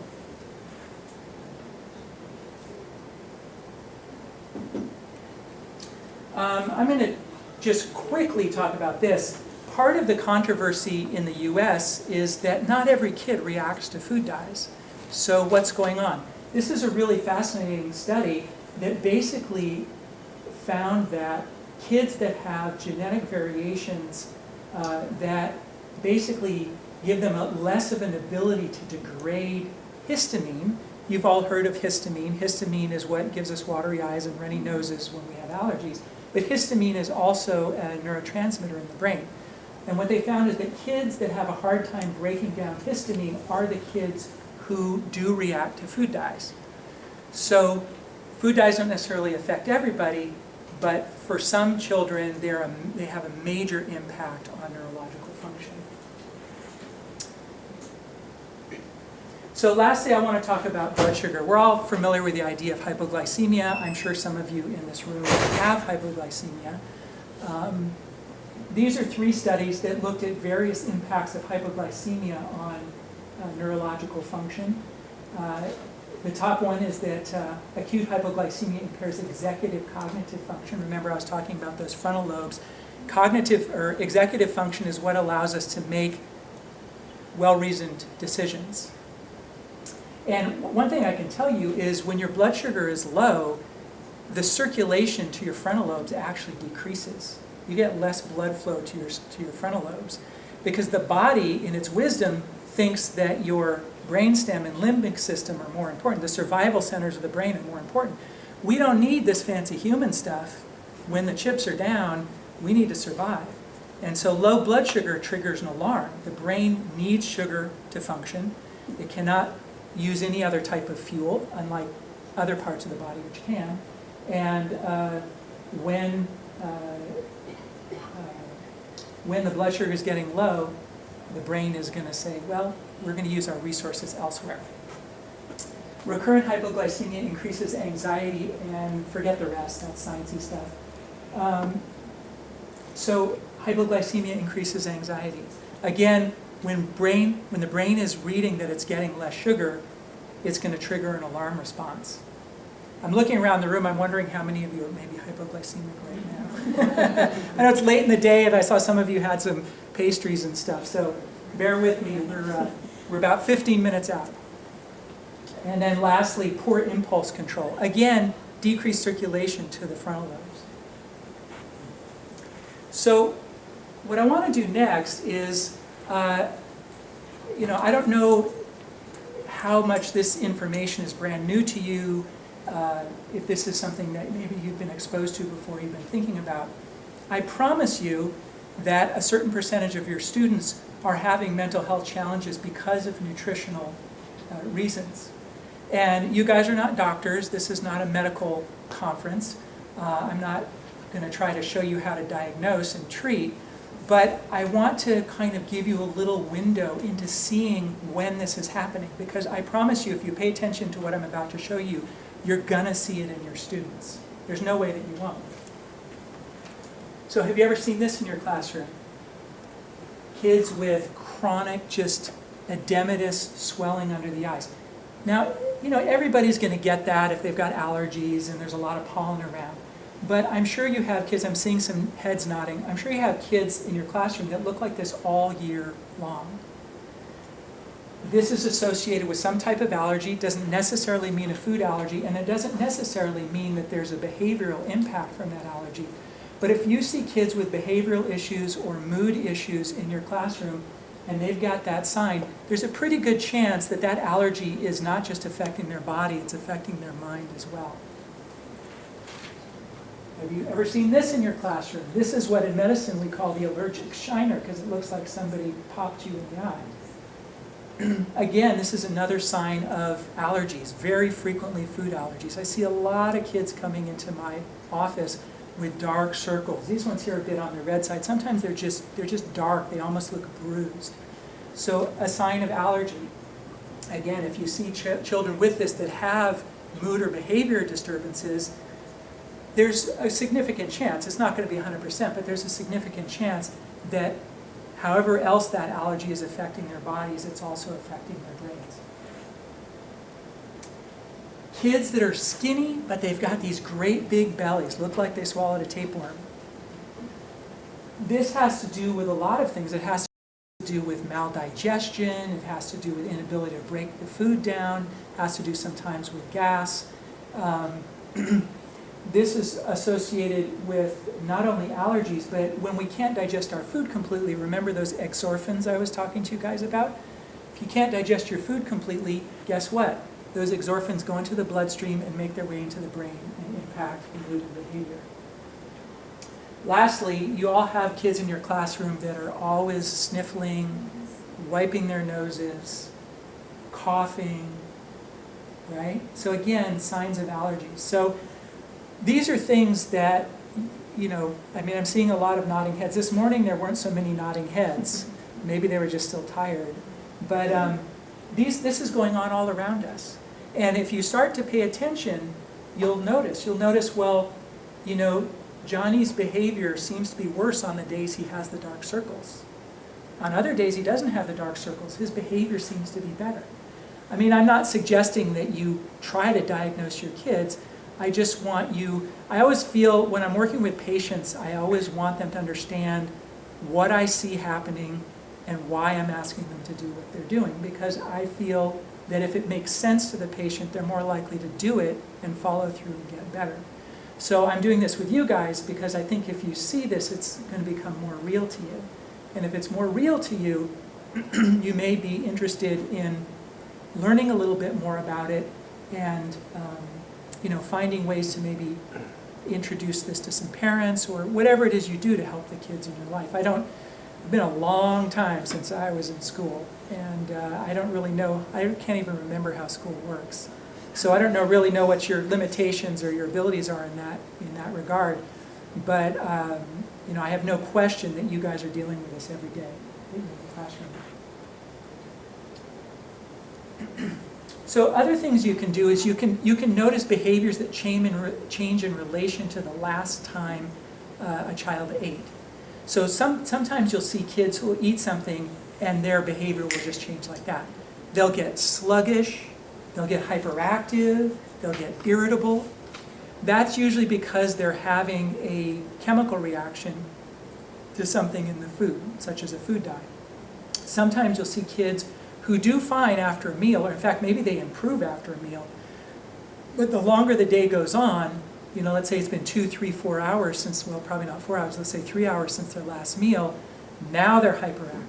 I'm going to just quickly talk about this. Part of the controversy in the US is that not every kid reacts to food dyes. So what's going on? This is a really fascinating study that basically found that kids that have genetic variations that basically give them less of an ability to degrade histamine. You've all heard of histamine. Histamine is what gives us watery eyes and runny noses when we have allergies. But histamine is also a neurotransmitter in the brain. And what they found is that kids that have a hard time breaking down histamine are the kids who do react to food dyes. So food dyes don't necessarily affect everybody, but for some children, they have a major impact on neurological function. So lastly, I want to talk about blood sugar. We're all familiar with the idea of hypoglycemia. I'm sure some of you in this room have hypoglycemia. These are 3 studies that looked at various impacts of hypoglycemia on neurological function. The top one is that acute hypoglycemia impairs executive cognitive function. Remember, I was talking about those frontal lobes. Cognitive or executive function is what allows us to make well-reasoned decisions. And one thing I can tell you is when your blood sugar is low, the circulation to your frontal lobes actually decreases. You get less blood flow to your frontal lobes because the body, in its wisdom, thinks that your brainstem and limbic system are more important. The survival centers of the brain are more important. We don't need this fancy human stuff. When the chips are down, we need to survive. And so low blood sugar triggers an alarm. The brain needs sugar to function. It cannot use any other type of fuel, unlike other parts of the body which can. And when the blood sugar is getting low, the brain is going to say, well, we're going to use our resources elsewhere. Recurrent hypoglycemia increases anxiety, and forget the rest, that's sciencey stuff. So hypoglycemia increases anxiety. Again, when the brain is reading that it's getting less sugar, it's going to trigger an alarm response. I'm looking around the room, I'm wondering how many of you are maybe hypoglycemic right now. I know it's late in the day and I saw some of you had some pastries and stuff, so bear with me, we're about 15 minutes out. And then lastly, poor impulse control. Again, decreased circulation to the frontal lobes. So what I want to do next is, I don't know how much this information is brand new to you, if this is something that maybe you've been exposed to before, you've been thinking about. I promise you that a certain percentage of your students are having mental health challenges because of nutritional reasons. And you guys are not doctors. This is not a medical conference. I'm not going to try to show you how to diagnose and treat, but I want to kind of give you a little window into seeing when this is happening, because I promise you, if you pay attention to what I'm about to show you, you're going to see it in your students. There's no way that you won't. So have you ever seen this in your classroom? Kids with chronic, just edematous swelling under the eyes. Now, you know, everybody's going to get that if they've got allergies and there's a lot of pollen around. But I'm sure you have kids, I'm seeing some heads nodding, I'm sure you have kids in your classroom that look like this all year long. This is associated with some type of allergy. It doesn't necessarily mean a food allergy, and it doesn't necessarily mean that there's a behavioral impact from that allergy. But if you see kids with behavioral issues or mood issues in your classroom, and they've got that sign, there's a pretty good chance that that allergy is not just affecting their body, it's affecting their mind as well. Have you ever seen this in your classroom? This is what in medicine we call the allergic shiner, because it looks like somebody popped you in the eye. Again, this is another sign of allergies, very frequently food allergies. I see a lot of kids coming into my office with dark circles. These ones here are a bit on the red side. Sometimes they're just dark. They almost look bruised. So a sign of allergy. Again, if you see children with this that have mood or behavior disturbances, there's a significant chance, it's not going to be 100%, but there's a significant chance that however else that allergy is affecting their bodies, it's also affecting their brains. Kids that are skinny, but they've got these great big bellies, look like they swallowed a tapeworm. This has to do with a lot of things. It has to do with maldigestion, it has to do with inability to break the food down, it has to do sometimes with gas. This is associated with not only allergies, but when we can't digest our food completely, remember those exorphins I was talking to you guys about? If you can't digest your food completely, guess what? Those exorphins go into the bloodstream and make their way into the brain and impact mood and behavior. Lastly, you all have kids in your classroom that are always sniffling, wiping their noses, coughing, right? So again, signs of allergies. So these are things that, you know, I mean, I'm seeing a lot of nodding heads. This morning there weren't so many nodding heads. Maybe they were just still tired. But this is going on all around us. And if you start to pay attention, you'll notice, well, you know, Johnny's behavior seems to be worse on the days he has the dark circles. On other days he doesn't have the dark circles. His behavior seems to be better. I mean, I'm not suggesting that you try to diagnose your kids. I just want you, I always feel when I'm working with patients, I always want them to understand what I see happening and why I'm asking them to do what they're doing, because I feel that if it makes sense to the patient, they're more likely to do it and follow through and get better. So I'm doing this with you guys because I think if you see this, it's going to become more real to you. And if it's more real to you, you may be interested in learning a little bit more about it and you know, finding ways to maybe introduce this to some parents or whatever it is you do to help the kids in your life. It's been a long time since I was in school, and I don't really know, I can't even remember how school works. So I don't really know what your limitations or your abilities are in that regard. But you know, I have no question that you guys are dealing with this every day in the classroom. So other things you can do is you can notice behaviors that change in relation to the last time a child ate. So sometimes you'll see kids who will eat something and their behavior will just change like that. They'll get sluggish, they'll get hyperactive, they'll get irritable. That's usually because they're having a chemical reaction to something in the food, such as a food dye. Sometimes you'll see kids who do fine after a meal, or in fact maybe they improve after a meal, but the longer the day goes on, you know, let's say it's been 2, 3, 4 hours since, well, probably not 4 hours, let's say 3 hours since their last meal, now they're hyperactive,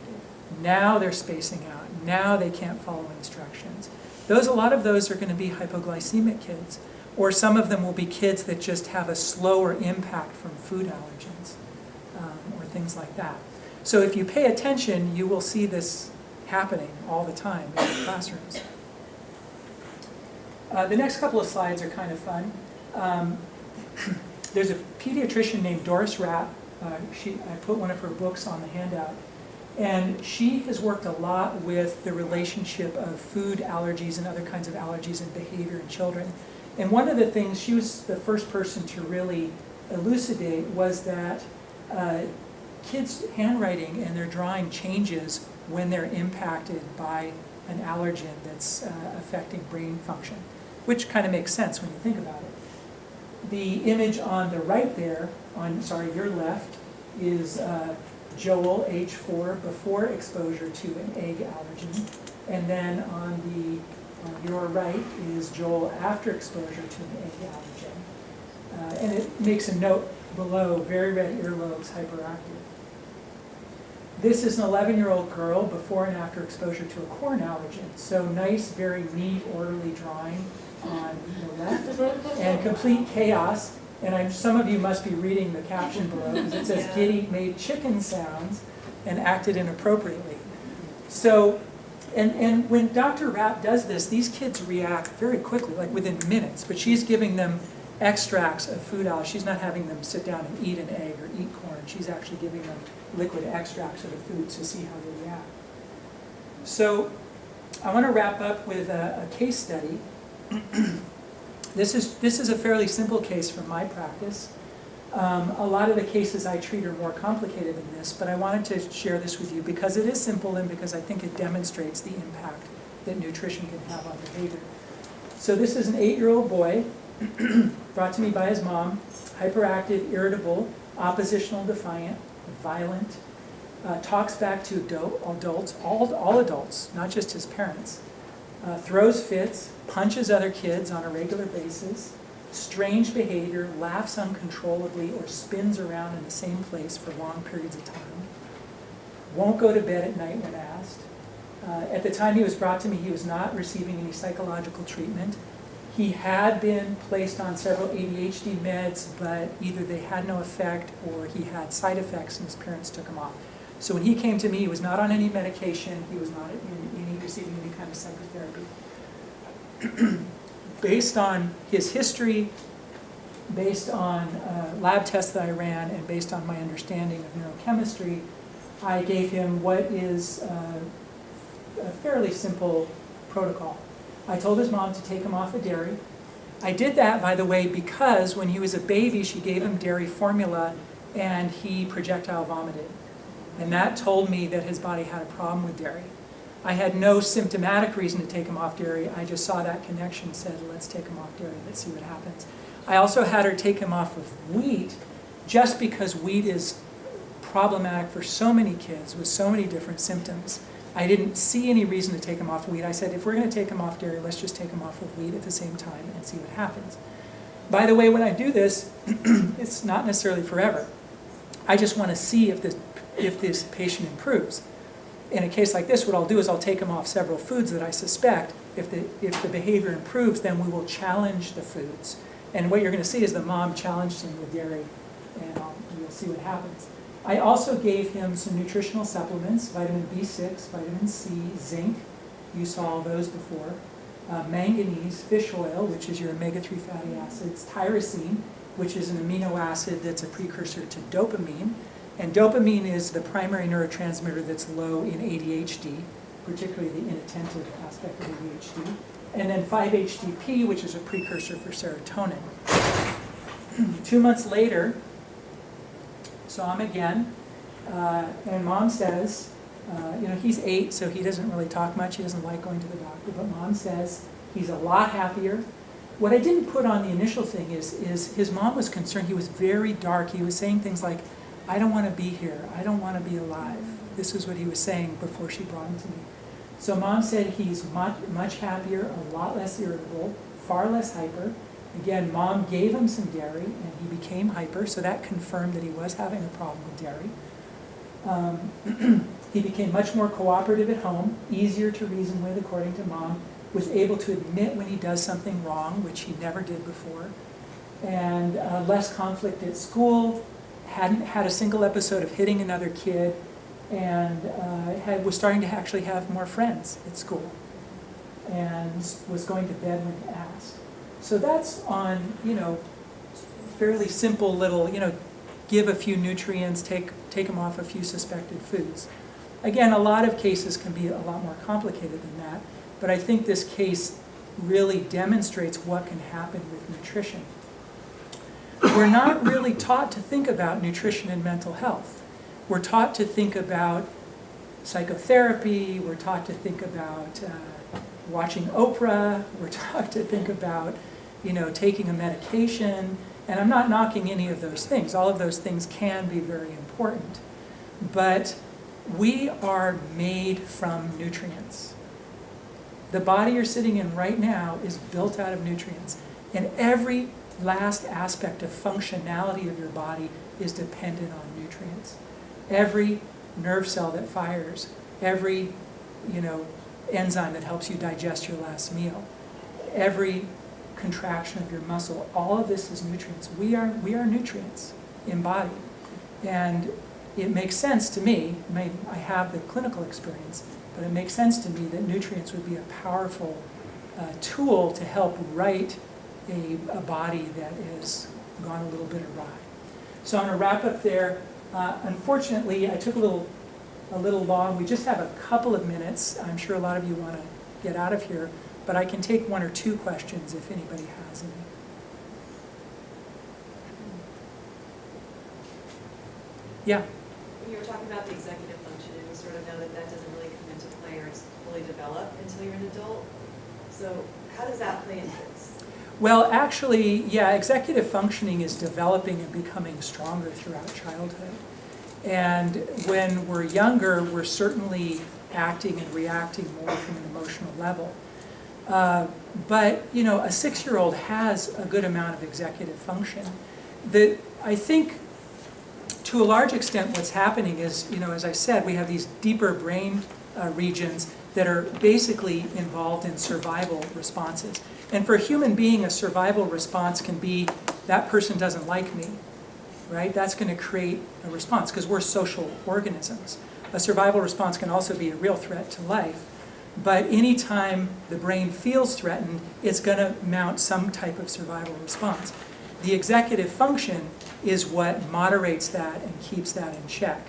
now they're spacing out, now they can't follow instructions. A lot of those are going to be hypoglycemic kids, or some of them will be kids that just have a slower impact from food allergens, or things like that. So if you pay attention, you will see this happening all the time in the classrooms. The next couple of slides are kind of fun. There's a pediatrician named Doris Rapp. I put one of her books on the handout. And she has worked a lot with the relationship of food allergies and other kinds of allergies and behavior in children. And one of the things, she was the first person to really elucidate, was that kids' handwriting and their drawing changes when they're impacted by an allergen that's affecting brain function, which kind of makes sense when you think about it. The image on the right there, your left, is Joel, age 4, before exposure to an egg allergen. And then on your right is Joel after exposure to an egg allergen. And it makes a note below, very red earlobes, hyperactive. This is an 11-year-old girl before and after exposure to a corn allergen. So nice, very neat, orderly drawing on the left, and complete chaos. And some of you must be reading the caption below, because it says, Giddy made chicken sounds and acted inappropriately. So, and when Dr. Rapp does this, these kids react very quickly, like within minutes, but she's giving them extracts of food allergies. She's not having them sit down and eat an egg or eat corn. She's actually giving them liquid extracts of the food to see how they react. So I want to wrap up with a case study. This is a fairly simple case from my practice. A lot of the cases I treat are more complicated than this, but I wanted to share this with you because it is simple and because I think it demonstrates the impact that nutrition can have on behavior. So this is an 8-year-old boy brought to me by his mom, hyperactive, irritable, oppositional, defiant, violent, talks back to adults, all adults, not just his parents, throws fits, punches other kids on a regular basis, strange behavior, laughs uncontrollably or spins around in the same place for long periods of time, won't go to bed at night when asked. At the time he was brought to me, he was not receiving any psychological treatment. He had been placed on several ADHD meds, but either they had no effect or he had side effects and his parents took him off. So when he came to me, he was not on any medication, he was not receiving any kind of psychotherapy. Based on his history, based on lab tests that I ran, and based on my understanding of neurochemistry, I gave him what is a fairly simple protocol. I told his mom to take him off of dairy. I did that, by the way, because when he was a baby, she gave him dairy formula and he projectile vomited. And that told me that his body had a problem with dairy. I had no symptomatic reason to take him off dairy. I just saw that connection, said, let's take him off dairy, let's see what happens. I also had her take him off of wheat, just because wheat is problematic for so many kids with so many different symptoms. I didn't see any reason to take him off wheat. I said, if we're going to take him off dairy, let's just take him off of wheat at the same time and see what happens. By the way, when I do this, it's not necessarily forever. I just want to see if this patient improves. In a case like this, what I'll do is I'll take him off several foods that I suspect. If the behavior improves, then we will challenge the foods. And what you're going to see is the mom challenged him with dairy, and you'll see what happens. I also gave him some nutritional supplements, vitamin B6, vitamin C, zinc. You saw all those before. Manganese, fish oil, which is your omega-3 fatty acids, tyrosine, which is an amino acid that's a precursor to dopamine. And dopamine is the primary neurotransmitter that's low in ADHD, particularly the inattentive aspect of ADHD. And then 5-HTP, which is a precursor for serotonin. 2 months later, saw him again, and mom says, he's 8, so he doesn't really talk much. He doesn't like going to the doctor, but mom says he's a lot happier. What I didn't put on the initial thing is his mom was concerned. He was very dark. He was saying things like, I don't want to be here. I don't want to be alive. This is what he was saying before she brought him to me. So mom said he's much happier, a lot less irritable, far less hyper. Again, mom gave him some dairy and he became hyper, so that confirmed that he was having a problem with dairy. He became much more cooperative at home, easier to reason with according to mom, was able to admit when he does something wrong, which he never did before, and less conflict at school, hadn't had a single episode of hitting another kid, and was starting to actually have more friends at school, and was going to bed when asked. So that's on, fairly simple little, give a few nutrients, take them off a few suspected foods. Again, a lot of cases can be a lot more complicated than that, but I think this case really demonstrates what can happen with nutrition. We're not really taught to think about nutrition and mental health. We're taught to think about psychotherapy, we're taught to think about watching Oprah, we're taught to think about, taking a medication, and I'm not knocking any of those things. All of those things can be very important. But we are made from nutrients. The body you're sitting in right now is built out of nutrients, and every last aspect of functionality of your body is dependent on nutrients. Every nerve cell that fires, every enzyme that helps you digest your last meal, every contraction of your muscle, all of this is nutrients. We are nutrients embodied. And it makes sense to me, I have the clinical experience, but it makes sense to me that nutrients would be a powerful tool to help right a body that has gone a little bit awry. So I'm going to wrap up there. Unfortunately, I took a little long. We just have a couple of minutes. I'm sure a lot of you want to get out of here, but I can take one or two questions if anybody has any. Yeah. When you were talking about the executive function, and we sort of know that that doesn't really come into play or it's fully developed until you're an adult. So how does that play into this? Well, actually, yeah, executive functioning is developing and becoming stronger throughout childhood. And when we're younger, we're certainly acting and reacting more from an emotional level. But, a 6-year-old has a good amount of executive function. I think, to a large extent, what's happening is, as I said, we have these deeper brain regions that are basically involved in survival responses. And for a human being, a survival response can be, that person doesn't like me, right? That's going to create a response, because we're social organisms. A survival response can also be a real threat to life. But anytime the brain feels threatened, it's going to mount some type of survival response. The executive function is what moderates that and keeps that in check.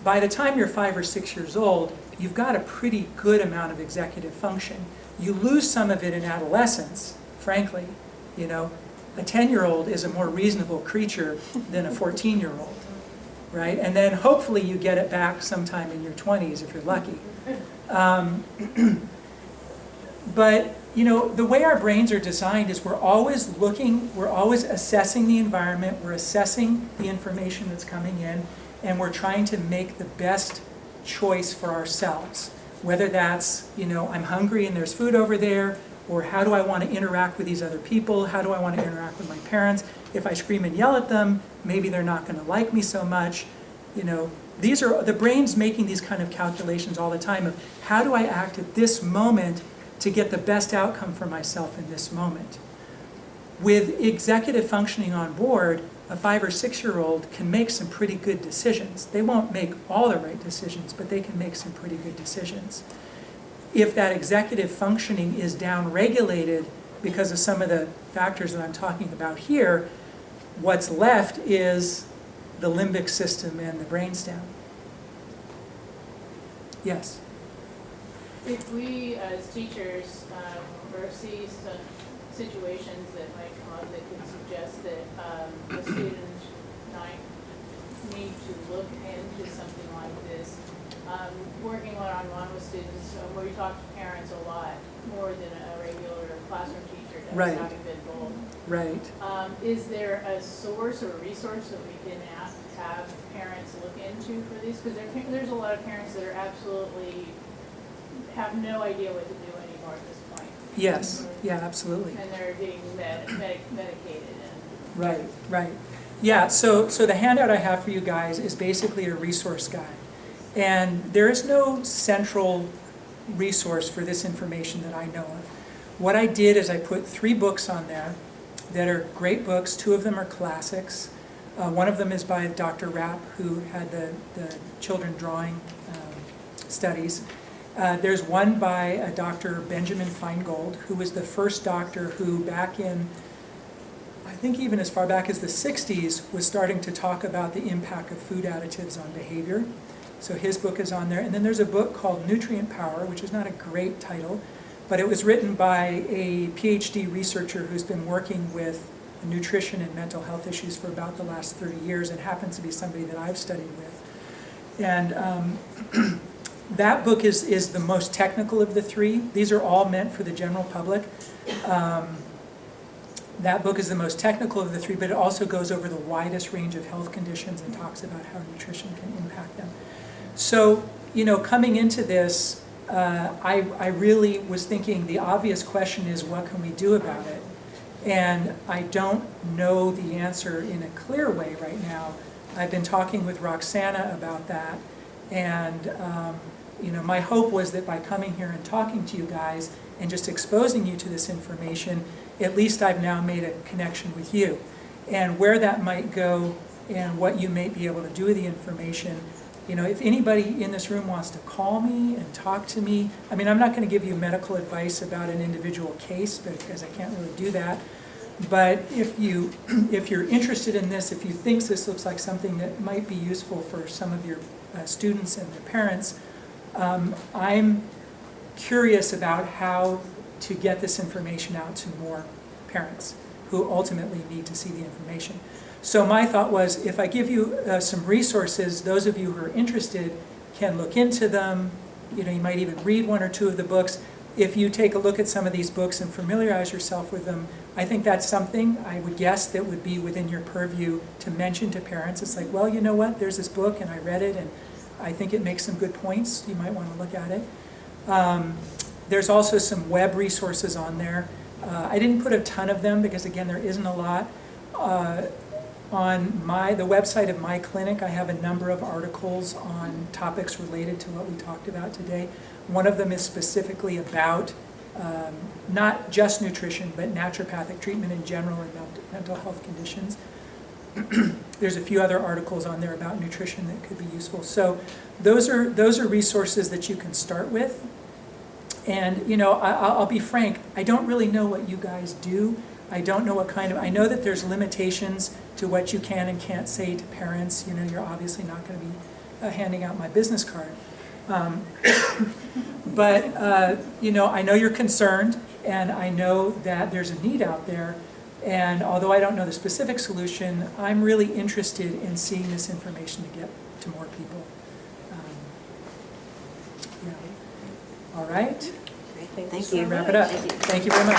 By the time you're 5 or 6 years old, you've got a pretty good amount of executive function. You lose some of it in adolescence, frankly. A 10-year-old is a more reasonable creature than a 14-year-old, right? And then hopefully you get it back sometime in your 20s if you're lucky. But the way our brains are designed is we're always assessing the environment, we're assessing the information that's coming in, and we're trying to make the best choice for ourselves. Whether that's, I'm hungry and there's food over there, or how do I want to interact with these other people? How do I want to interact with my parents? If I scream and yell at them, maybe they're not going to like me so much. These are the brain's making these kind of calculations all the time of how do I act at this moment to get the best outcome for myself in this moment. With executive functioning on board, a 5 or 6-year-old can make some pretty good decisions. They won't make all the right decisions, but they can make some pretty good decisions. If that executive functioning is down-regulated because of some of the factors that I'm talking about here, what's left is the limbic system and the brainstem. Yes? If we, as teachers, foresee some situations that might come up that could suggest that a student might need to look into something like this, working one-on-one with students, where we talk to parents a lot, more than a regular classroom teacher does, Right. having been bold. Right. Is there a source or a resource that we can have parents look into for these? Because there's a lot of parents that are absolutely have no idea what to do anymore at this point. Yes. Yeah, absolutely. And they're getting medicated. Right, right. Yeah, so the handout I have for you guys is basically a resource guide. And there is no central resource for this information that I know of. What I did is I put 3 books on there that are great books. 2 of them are classics. One of them is by Dr. Rapp, who had the children drawing studies. There's one by Dr. Benjamin Feingold, who was the first doctor who back in, I think even as far back as the 60s, was starting to talk about the impact of food additives on behavior. So his book is on there. And then there's a book called Nutrient Power, which is not a great title, but it was written by a PhD researcher who's been working with nutrition and mental health issues for about the last 30 years and happens to be somebody that I've studied with. And that book is the most technical of the three. These are all meant for the general public. That book is the most technical of the three, but it also goes over the widest range of health conditions and talks about how nutrition can impact them. So, you know, coming into this, I really was thinking the obvious question is, what can we do about it? And I don't know the answer in a clear way right now. I've been talking with Roxana about that, and you know, my hope was that by coming here and talking to you guys and just exposing you to this information, at least I've now made a connection with you. And where that might go and what you may be able to do with the information, you know, if anybody in this room wants to call me and talk to me, I mean, I'm not going to give you medical advice about an individual case because I can't really do that. But if you're interested in this, if you think this looks like something that might be useful for some of your students and their parents, I'm curious about how to get this information out to more parents who ultimately need to see the information. So my thought was, if I give you some resources, those of you who are interested can look into them. You know, you might even read one or two of the books. If you take a look at some of these books and familiarize yourself with them, I think that's something, I would guess, that would be within your purview to mention to parents. It's like, well, you know what, there's this book and I read it and I think it makes some good points. You might want to look at it. There's also some web resources on there. I didn't put a ton of them because, again, there isn't a lot. On the website of my clinic, I have a number of articles on topics related to what we talked about today. One of them is specifically about not just nutrition, but naturopathic treatment in general and mental health conditions. There's a few other articles on there about nutrition that could be useful. So those are resources that you can start with. And you know, I'll be frank, I don't really know what you guys do. I don't know what kind of, I know that there's limitations to what you can and can't say to parents. You know, you're obviously not going to be handing out my business card. But you know, I know you're concerned, and I know that there's a need out there. And although I don't know the specific solution, I'm really interested in seeing this information to get to more people. Yeah. All right. Thank So you. wrap it up. Thank you very much.